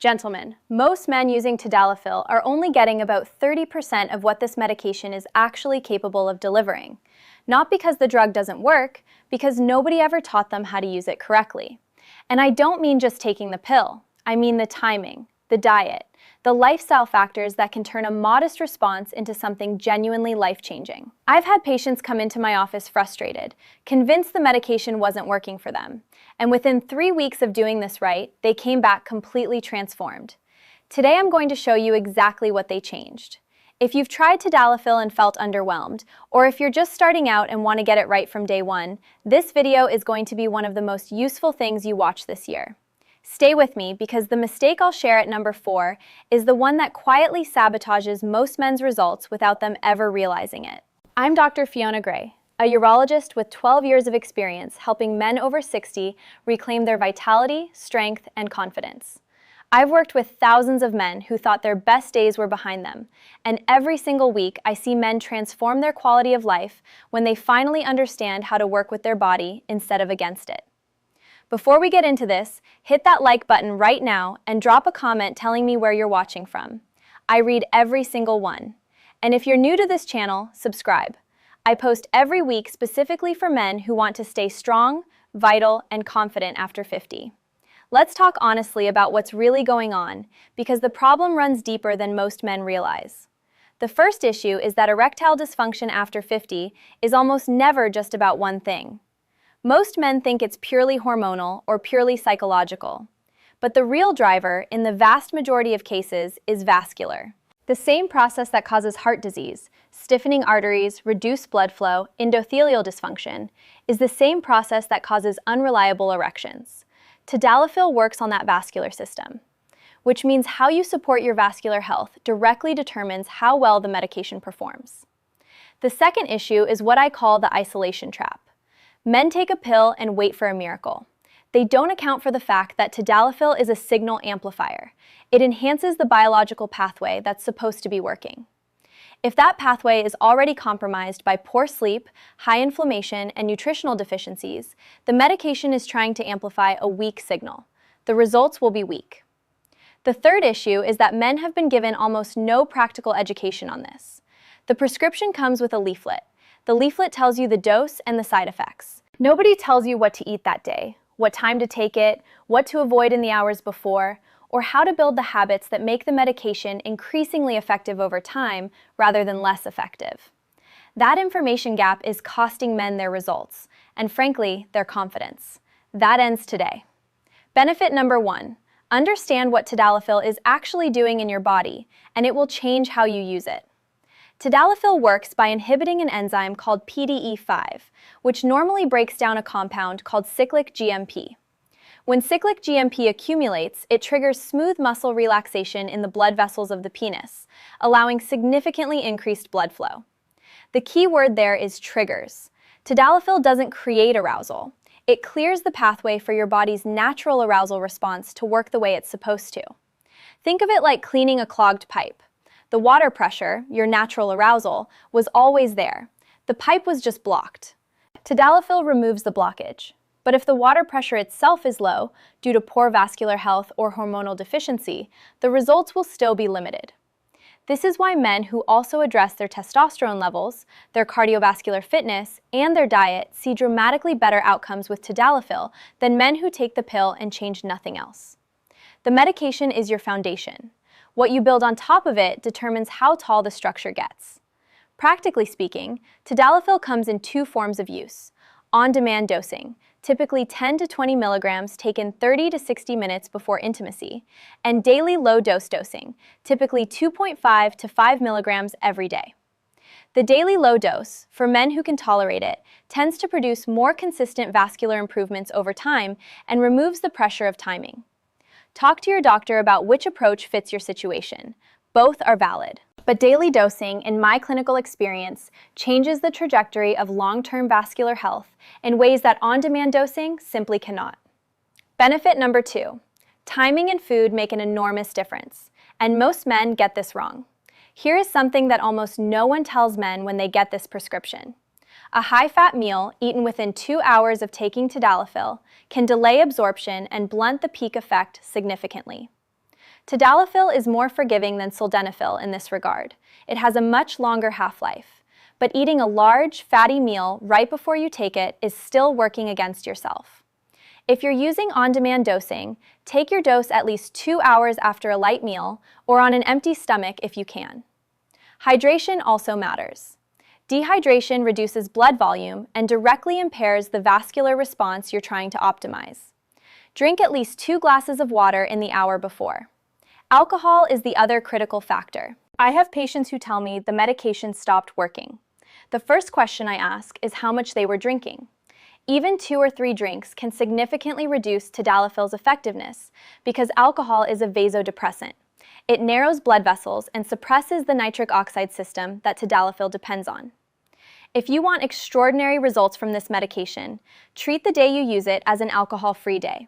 Gentlemen, most men using Tadalafil are only getting about 30% of what this medication is actually capable of delivering. Not because the drug doesn't work, because nobody ever taught them how to use it correctly. And I don't mean just taking the pill. I mean the timing, the diet, the lifestyle factors that can turn a modest response into something genuinely life-changing. I've had patients come into my office frustrated, convinced the medication wasn't working for them. And within 3 weeks of doing this right, they came back completely transformed. Today I'm going to show you exactly what they changed. If you've tried Tadalafil and felt underwhelmed, or if you're just starting out and want to get it right from day one, this video is going to be one of the most useful things you watch this year. Stay with me because the mistake I'll share at number 4 is the one that quietly sabotages most men's results without them ever realizing it. I'm Dr. Fiona Gray, a urologist with 12 years of experience helping men over 60 reclaim their vitality, strength, and confidence. I've worked with thousands of men who thought their best days were behind them, and every single week I see men transform their quality of life when they finally understand how to work with their body instead of against it. Before we get into this, hit that like button right now and drop a comment telling me where you're watching from. I read every single one. And if you're new to this channel, subscribe. I post every week specifically for men who want to stay strong, vital, and confident after 50. Let's talk honestly about what's really going on, because the problem runs deeper than most men realize. The first issue is that erectile dysfunction after 50 is almost never just about one thing. Most men think it's purely hormonal or purely psychological. But the real driver, in the vast majority of cases, is vascular. The same process that causes heart disease, stiffening arteries, reduced blood flow, endothelial dysfunction, is the same process that causes unreliable erections. Tadalafil works on that vascular system, which means how you support your vascular health directly determines how well the medication performs. The second issue is what I call the isolation trap. Men take a pill and wait for a miracle. They don't account for the fact that Tadalafil is a signal amplifier. It enhances the biological pathway that's supposed to be working. If that pathway is already compromised by poor sleep, high inflammation, and nutritional deficiencies, the medication is trying to amplify a weak signal. The results will be weak. The third issue is that men have been given almost no practical education on this. The prescription comes with a leaflet. The leaflet tells you the dose and the side effects. Nobody tells you what to eat that day, what time to take it, what to avoid in the hours before, or how to build the habits that make the medication increasingly effective over time rather than less effective. That information gap is costing men their results, and frankly, their confidence. That ends today. Benefit number 1, understand what Tadalafil is actually doing in your body, and it will change how you use it. Tadalafil works by inhibiting an enzyme called PDE5, which normally breaks down a compound called cyclic GMP. When cyclic GMP accumulates, it triggers smooth muscle relaxation in the blood vessels of the penis, allowing significantly increased blood flow. The key word there is triggers. Tadalafil doesn't create arousal. It clears the pathway for your body's natural arousal response to work the way it's supposed to. Think of it like cleaning a clogged pipe. The water pressure, your natural arousal, was always there. The pipe was just blocked. Tadalafil removes the blockage. But if the water pressure itself is low, due to poor vascular health or hormonal deficiency, the results will still be limited. This is why men who also address their testosterone levels, their cardiovascular fitness, and their diet see dramatically better outcomes with Tadalafil than men who take the pill and change nothing else. The medication is your foundation. What you build on top of it determines how tall the structure gets. Practically speaking, Tadalafil comes in 2 forms of use: on-demand dosing, typically 10 to 20 milligrams taken 30 to 60 minutes before intimacy, and daily low-dose dosing, typically 2.5 to 5 milligrams every day. The daily low dose, for men who can tolerate it, tends to produce more consistent vascular improvements over time and removes the pressure of timing. Talk to your doctor about which approach fits your situation. Both are valid. But daily dosing, in my clinical experience, changes the trajectory of long-term vascular health in ways that on-demand dosing simply cannot. Benefit number 2, timing and food make an enormous difference, and most men get this wrong. Here is something that almost no one tells men when they get this prescription. A high-fat meal eaten within 2 hours of taking Tadalafil can delay absorption and blunt the peak effect significantly. Tadalafil is more forgiving than sildenafil in this regard. It has a much longer half-life, but eating a large, fatty meal right before you take it is still working against yourself. If you're using on-demand dosing, take your dose at least 2 hours after a light meal or on an empty stomach if you can. Hydration also matters. Dehydration reduces blood volume and directly impairs the vascular response you're trying to optimize. Drink at least 2 glasses of water in the hour before. Alcohol is the other critical factor. I have patients who tell me the medication stopped working. The first question I ask is how much they were drinking. Even 2 or 3 drinks can significantly reduce tadalafil's effectiveness because alcohol is a vasodepressant. It narrows blood vessels and suppresses the nitric oxide system that tadalafil depends on. If you want extraordinary results from this medication, treat the day you use it as an alcohol-free day.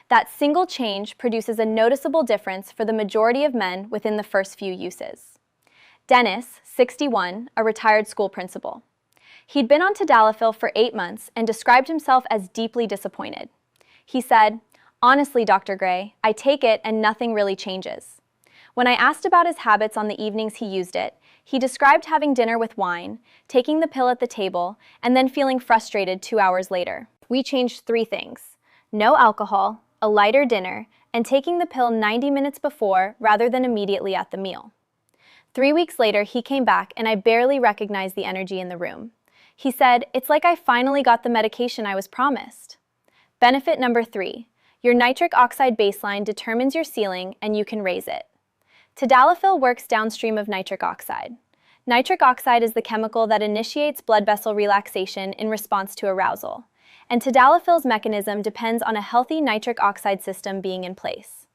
That single change produces a noticeable difference for the majority of men within the first few uses. Dennis, 61, a retired school principal. He'd been on tadalafil for 8 months and described himself as deeply disappointed. He said, "Honestly, Dr. Gray, I take it and nothing really changes." When I asked about his habits on the evenings he used it, he described having dinner with wine, taking the pill at the table, and then feeling frustrated 2 hours later. We changed 3 things: no alcohol, a lighter dinner, and taking the pill 90 minutes before rather than immediately at the meal. 3 weeks later, he came back and I barely recognized the energy in the room. He said, "It's like I finally got the medication I was promised." Benefit number 3, your nitric oxide baseline determines your ceiling and you can raise it. Tadalafil works downstream of nitric oxide. Nitric oxide is the chemical that initiates blood vessel relaxation in response to arousal, and tadalafil's mechanism depends on a healthy nitric oxide system being in place.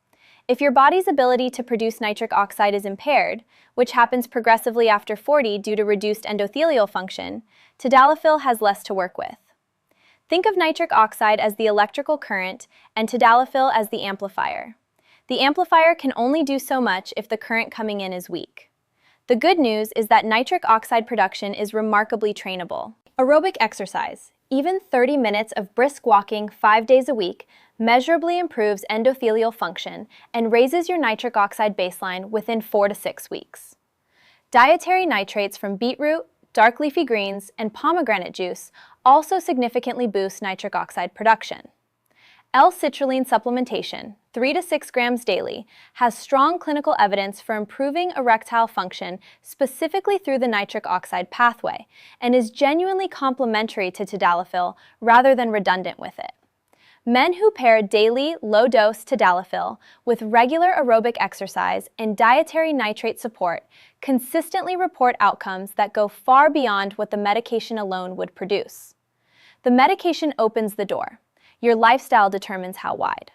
If your body's ability to produce nitric oxide is impaired, which happens progressively after 40 due to reduced endothelial function, tadalafil has less to work with. Think of nitric oxide as the electrical current and tadalafil as the amplifier. The amplifier can only do so much if the current coming in is weak. The good news is that nitric oxide production is remarkably trainable. Aerobic exercise, even 30 minutes of brisk walking 5 days a week, measurably improves endothelial function and raises your nitric oxide baseline within 4 to 6 weeks. Dietary nitrates from beetroot, dark leafy greens, and pomegranate juice also significantly boost nitric oxide production. L-citrulline supplementation, 3 to 6 grams daily, has strong clinical evidence for improving erectile function specifically through the nitric oxide pathway and is genuinely complementary to tadalafil rather than redundant with it. Men who pair daily low-dose tadalafil with regular aerobic exercise and dietary nitrate support consistently report outcomes that go far beyond what the medication alone would produce. The medication opens the door. Your lifestyle determines how wide.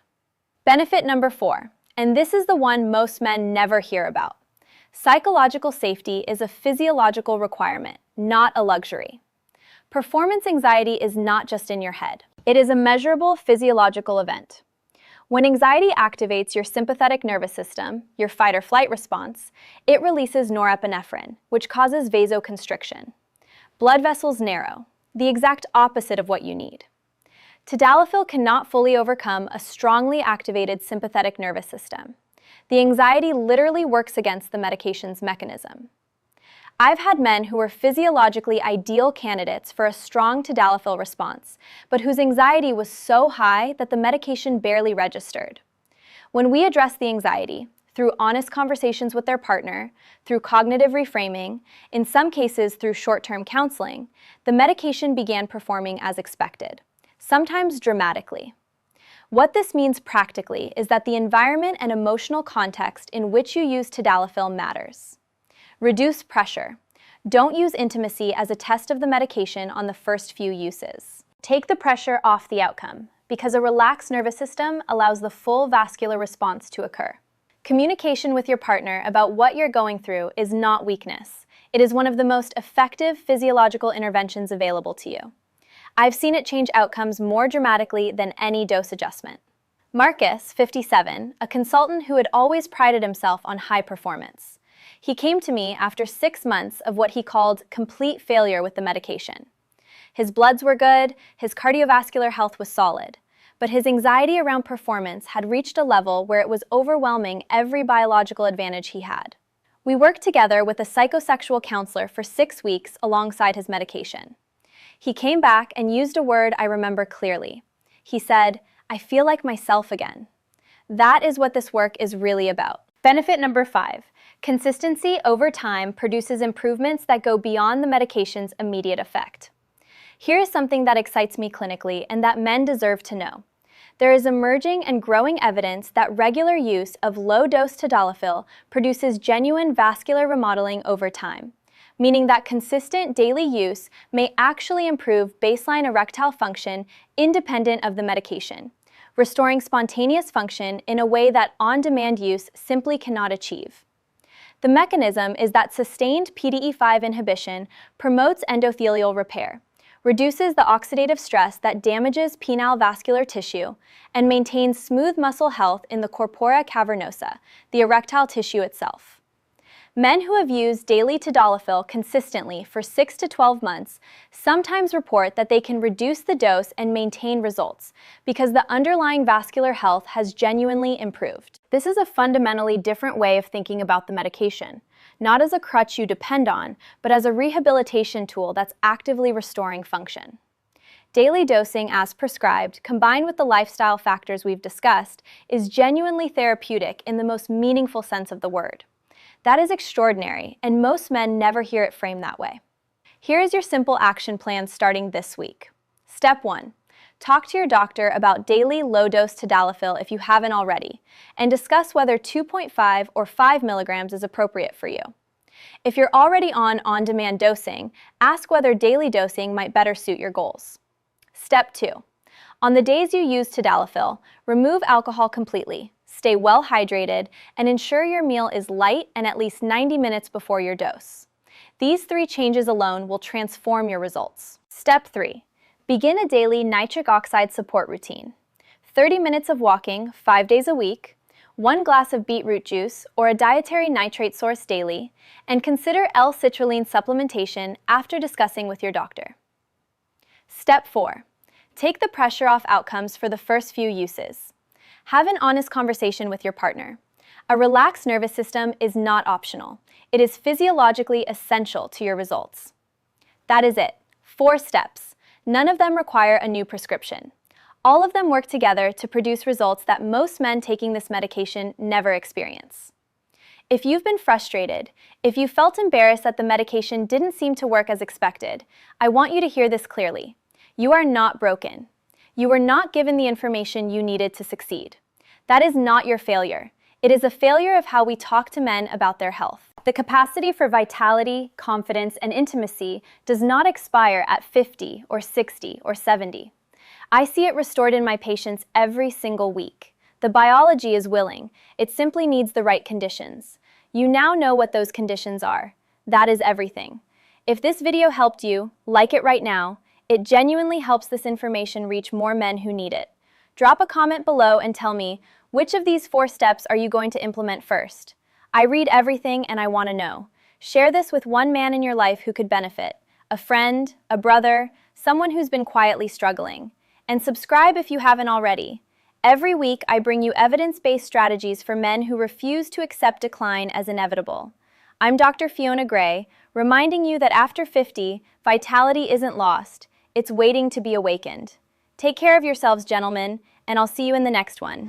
Benefit number 4, and this is the one most men never hear about. Psychological safety is a physiological requirement, not a luxury. Performance anxiety is not just in your head. It is a measurable physiological event. When anxiety activates your sympathetic nervous system, your fight or flight response, it releases norepinephrine, which causes vasoconstriction. Blood vessels narrow, the exact opposite of what you need. Tadalafil cannot fully overcome a strongly activated sympathetic nervous system. The anxiety literally works against the medication's mechanism. I've had men who were physiologically ideal candidates for a strong tadalafil response, but whose anxiety was so high that the medication barely registered. When we addressed the anxiety, through honest conversations with their partner, through cognitive reframing, in some cases through short-term counseling, the medication began performing as expected, sometimes dramatically. What this means practically is that the environment and emotional context in which you use tadalafil matters. Reduce pressure. Don't use intimacy as a test of the medication on the first few uses. Take the pressure off the outcome, because a relaxed nervous system allows the full vascular response to occur. Communication with your partner about what you're going through is not weakness. It is one of the most effective physiological interventions available to you. I've seen it change outcomes more dramatically than any dose adjustment. Marcus, 57, a consultant who had always prided himself on high performance. He came to me after 6 months of what he called complete failure with the medication. His bloods were good, his cardiovascular health was solid, but his anxiety around performance had reached a level where it was overwhelming every biological advantage he had. We worked together with a psychosexual counselor for 6 weeks alongside his medication. He came back and used a word I remember clearly. He said, "I feel like myself again." That is what this work is really about. Benefit number 5. Consistency over time produces improvements that go beyond the medication's immediate effect. Here is something that excites me clinically and that men deserve to know. There is emerging and growing evidence that regular use of low-dose Tadalafil produces genuine vascular remodeling over time, meaning that consistent daily use may actually improve baseline erectile function independent of the medication, restoring spontaneous function in a way that on-demand use simply cannot achieve. The mechanism is that sustained PDE5 inhibition promotes endothelial repair, reduces the oxidative stress that damages penile vascular tissue, and maintains smooth muscle health in the corpora cavernosa, the erectile tissue itself. Men who have used daily Tadalafil consistently for 6 to 12 months sometimes report that they can reduce the dose and maintain results because the underlying vascular health has genuinely improved. This is a fundamentally different way of thinking about the medication, not as a crutch you depend on, but as a rehabilitation tool that's actively restoring function. Daily dosing as prescribed, combined with the lifestyle factors we've discussed, is genuinely therapeutic in the most meaningful sense of the word. That is extraordinary, and most men never hear it framed that way. Here is your simple action plan starting this week. Step 1. Talk to your doctor about daily low-dose Tadalafil if you haven't already, and discuss whether 2.5 or 5 milligrams is appropriate for you. If you're already on on-demand dosing, ask whether daily dosing might better suit your goals. Step 2. On the days you use Tadalafil, remove alcohol completely. Stay well hydrated, and ensure your meal is light and at least 90 minutes before your dose. These 3 changes alone will transform your results. Step 3. Begin a daily nitric oxide support routine. 30 minutes of walking 5 days a week, 1 glass of beetroot juice or a dietary nitrate source daily, and consider L-citrulline supplementation after discussing with your doctor. Step 4. Take the pressure off outcomes for the first few uses. Have an honest conversation with your partner. A relaxed nervous system is not optional. It is physiologically essential to your results. That is it. 4 steps. None of them require a new prescription. All of them work together to produce results that most men taking this medication never experience. If you've been frustrated, if you felt embarrassed that the medication didn't seem to work as expected, I want you to hear this clearly. You are not broken. You were not given the information you needed to succeed. That is not your failure. It is a failure of how we talk to men about their health. The capacity for vitality, confidence, and intimacy does not expire at 50 or 60 or 70. I see it restored in my patients every single week. The biology is willing. It simply needs the right conditions. You now know what those conditions are. That is everything. If this video helped you, like it right now. It genuinely helps this information reach more men who need it. Drop a comment below and tell me, which of these 4 steps are you going to implement first? I read everything and I want to know. Share this with one man in your life who could benefit. A friend, a brother, someone who's been quietly struggling. And subscribe if you haven't already. Every week I bring you evidence-based strategies for men who refuse to accept decline as inevitable. I'm Dr. Fiona Gray, reminding you that after 50, vitality isn't lost. It's waiting to be awakened. Take care of yourselves, gentlemen, and I'll see you in the next one.